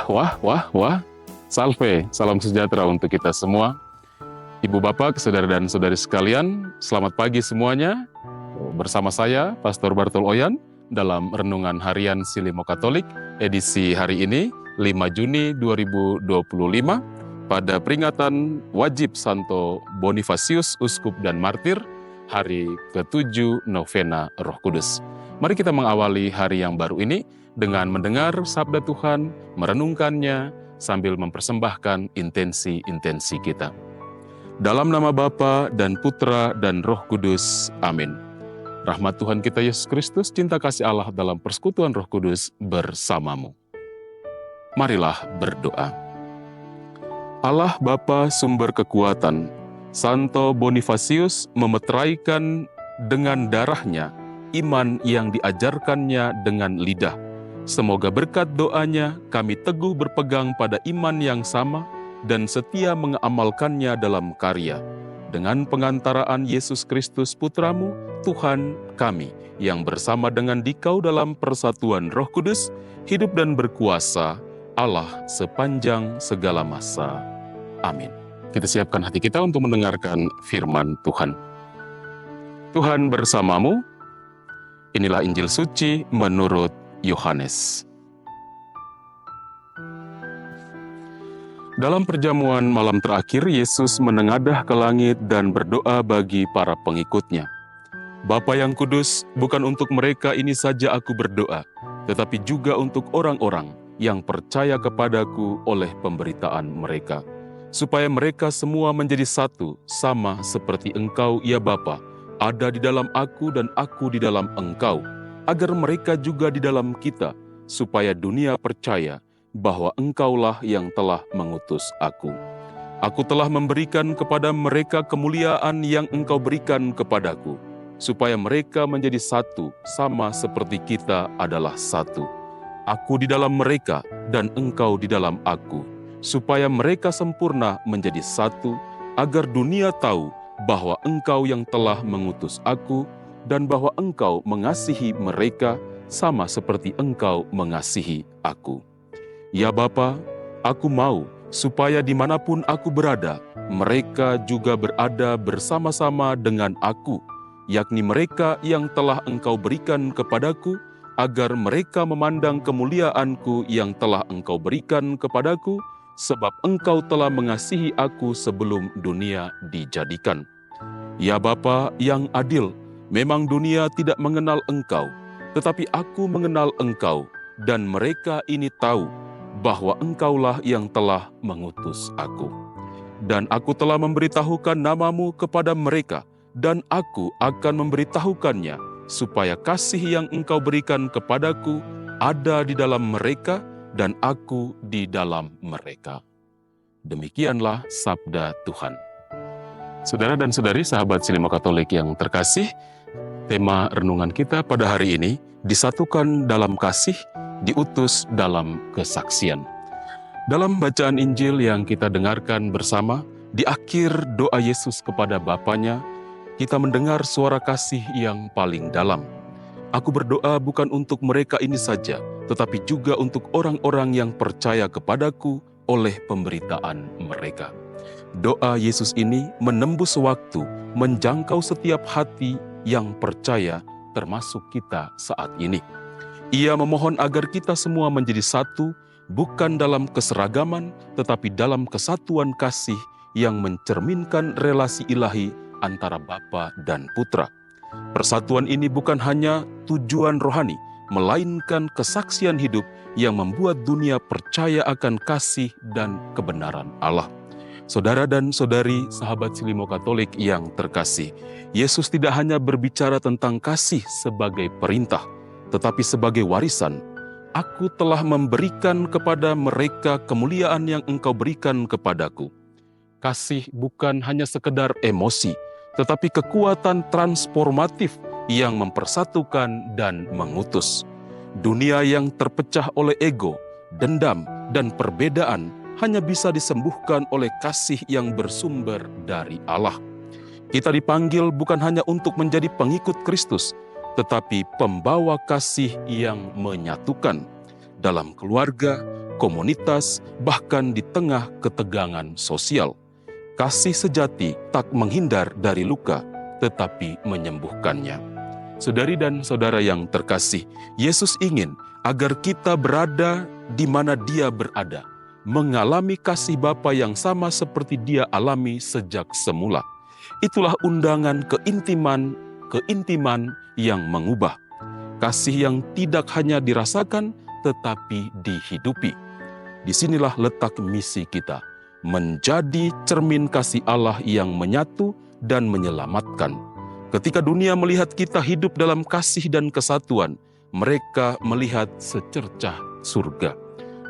Wah. Salve, salam sejahtera untuk kita semua. Ibu bapak, saudara dan saudari sekalian, selamat pagi semuanya. Bersama saya, Pastor Bartol Oyan, dalam Renungan Harian Silimo Katolik, edisi hari ini, 5 Juni 2025, pada peringatan wajib Santo Bonifasius, Uskup dan Martir, hari ke-7 Novena Roh Kudus. Mari kita mengawali hari yang baru ini dengan mendengar sabda Tuhan, merenungkannya, sambil mempersembahkan intensi-intensi kita. Dalam nama Bapa dan Putra dan Roh Kudus. Amin. Rahmat Tuhan kita Yesus Kristus, cinta kasih Allah dalam persekutuan Roh Kudus bersamamu. Marilah berdoa. Allah Bapa sumber kekuatan, Santo Bonifasius memeteraikan dengan darahnya iman yang diajarkannya dengan lidah. Semoga berkat doanya kami teguh berpegang pada iman yang sama dan setia mengamalkannya dalam karya. Dengan pengantaraan Yesus Kristus Putramu, Tuhan kami, yang bersama dengan Dikau dalam persatuan Roh Kudus, hidup dan berkuasa, Allah sepanjang segala masa. Amin. Kita siapkan hati kita untuk mendengarkan firman Tuhan. Tuhan bersamamu. Inilah Injil suci menurut Yohanes. Dalam perjamuan malam terakhir, Yesus menengadah ke langit dan berdoa bagi para pengikutnya. Bapa yang kudus, bukan untuk mereka ini saja aku berdoa, tetapi juga untuk orang-orang yang percaya kepadaku oleh pemberitaan mereka, supaya mereka semua menjadi satu, sama seperti Engkau, ya Bapa, ada di dalam aku dan aku di dalam Engkau, agar mereka juga di dalam kita, supaya dunia percaya bahwa Engkaulah yang telah mengutus aku. Aku telah memberikan kepada mereka kemuliaan yang Engkau berikan kepadaku, supaya mereka menjadi satu, sama seperti kita adalah satu. Aku di dalam mereka dan Engkau di dalam aku, supaya mereka sempurna menjadi satu, agar dunia tahu bahwa Engkau yang telah mengutus aku, dan bahwa Engkau mengasihi mereka sama seperti Engkau mengasihi aku. Ya Bapa, aku mau supaya dimanapun aku berada, mereka juga berada bersama-sama dengan aku, yakni mereka yang telah Engkau berikan kepadaku, agar mereka memandang kemuliaanku yang telah Engkau berikan kepadaku, sebab Engkau telah mengasihi aku sebelum dunia dijadikan. Ya Bapa yang adil, memang dunia tidak mengenal Engkau, tetapi aku mengenal Engkau, dan mereka ini tahu bahwa Engkaulah yang telah mengutus aku. Dan aku telah memberitahukan namamu kepada mereka, dan aku akan memberitahukannya, supaya kasih yang Engkau berikan kepadaku ada di dalam mereka, dan aku di dalam mereka. Demikianlah sabda Tuhan. Saudara dan saudari sahabat Silimo Katolik yang terkasih, tema renungan kita pada hari ini, disatukan dalam kasih, diutus dalam kesaksian. Dalam bacaan Injil yang kita dengarkan bersama, di akhir doa Yesus kepada Bapanya, kita mendengar suara kasih yang paling dalam. Aku berdoa bukan untuk mereka ini saja, tetapi juga untuk orang-orang yang percaya kepadaku oleh pemberitaan mereka. Doa Yesus ini menembus waktu, menjangkau setiap hati yang percaya, termasuk kita saat ini. Ia memohon agar kita semua menjadi satu, bukan dalam keseragaman, tetapi dalam kesatuan kasih yang mencerminkan relasi ilahi antara Bapa dan Putra. Persatuan ini bukan hanya tujuan rohani, melainkan kesaksian hidup yang membuat dunia percaya akan kasih dan kebenaran Allah. Saudara dan saudari sahabat Silimo Katolik yang terkasih, Yesus tidak hanya berbicara tentang kasih sebagai perintah, tetapi sebagai warisan. Aku telah memberikan kepada mereka kemuliaan yang Engkau berikan kepadaku. Kasih bukan hanya sekedar emosi, tetapi kekuatan transformatif yang mempersatukan dan mengutus. Dunia yang terpecah oleh ego, dendam, dan perbedaan hanya bisa disembuhkan oleh kasih yang bersumber dari Allah. Kita dipanggil bukan hanya untuk menjadi pengikut Kristus, tetapi pembawa kasih yang menyatukan. dalam keluarga, komunitas, bahkan di tengah ketegangan sosial. Kasih sejati tak menghindar dari luka, tetapi menyembuhkannya. Saudari dan saudara yang terkasih, Yesus ingin agar kita berada di mana Dia berada, mengalami kasih Bapa yang sama seperti Dia alami sejak semula. Itulah undangan keintiman yang mengubah. Kasih yang tidak hanya dirasakan, tetapi dihidupi. Disinilah letak misi kita, menjadi cermin kasih Allah yang menyatu dan menyelamatkan. Ketika dunia melihat kita hidup dalam kasih dan kesatuan, mereka melihat secercah surga.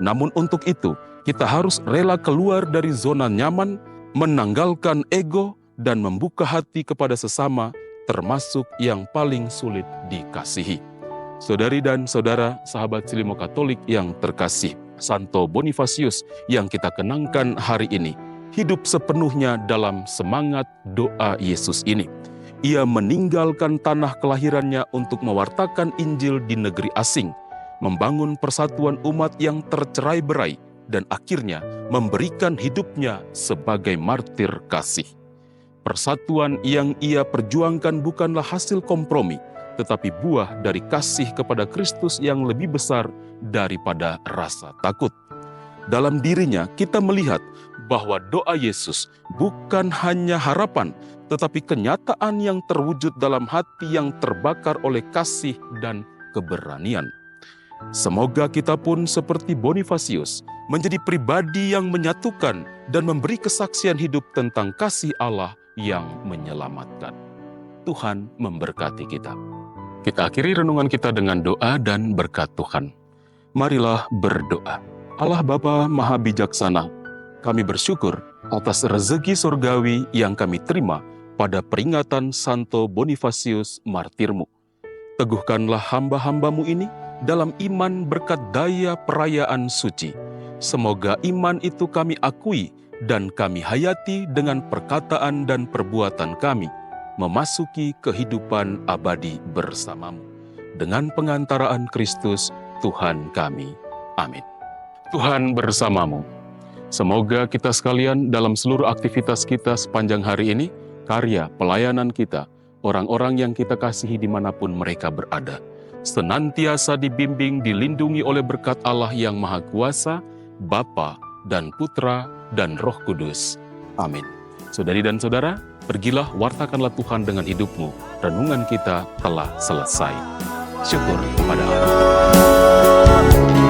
Namun untuk itu, kita harus rela keluar dari zona nyaman, menanggalkan ego, dan membuka hati kepada sesama, termasuk yang paling sulit dikasihi. Saudari dan saudara, sahabat Silimo Katolik yang terkasih, Santo Bonifasius yang kita kenangkan hari ini, hidup sepenuhnya dalam semangat doa Yesus ini. Ia meninggalkan tanah kelahirannya untuk mewartakan Injil di negeri asing, membangun persatuan umat yang tercerai-berai, dan akhirnya memberikan hidupnya sebagai martir kasih. Persatuan yang ia perjuangkan bukanlah hasil kompromi, tetapi buah dari kasih kepada Kristus yang lebih besar daripada rasa takut. Dalam dirinya kita melihat bahwa doa Yesus bukan hanya harapan, tetapi kenyataan yang terwujud dalam hati yang terbakar oleh kasih dan keberanian. Semoga kita pun seperti Bonifasius menjadi pribadi yang menyatukan dan memberi kesaksian hidup tentang kasih Allah yang menyelamatkan. Tuhan memberkati kita. Kita akhiri renungan kita dengan doa dan berkat Tuhan. Marilah berdoa. Allah Bapa Maha Bijaksana, kami bersyukur atas rezeki surgawi yang kami terima pada peringatan Santo Bonifasius Martirmu. Teguhkanlah hamba-hambamu ini dalam iman berkat daya perayaan suci. Semoga iman itu kami akui dan kami hayati dengan perkataan dan perbuatan kami, memasuki kehidupan abadi bersamamu. Dengan pengantaraan Kristus, Tuhan kami. Amin. Tuhan bersamamu. Semoga kita sekalian dalam seluruh aktivitas kita sepanjang hari ini, karya pelayanan kita, orang-orang yang kita kasihi dimanapun mereka berada, senantiasa dibimbing, dilindungi oleh berkat Allah yang Maha Kuasa, Bapa dan Putra dan Roh Kudus. Amin. Saudari dan saudara, pergilah wartakanlah Tuhan dengan hidupmu. Renungan kita telah selesai. Syukur kepada Allah.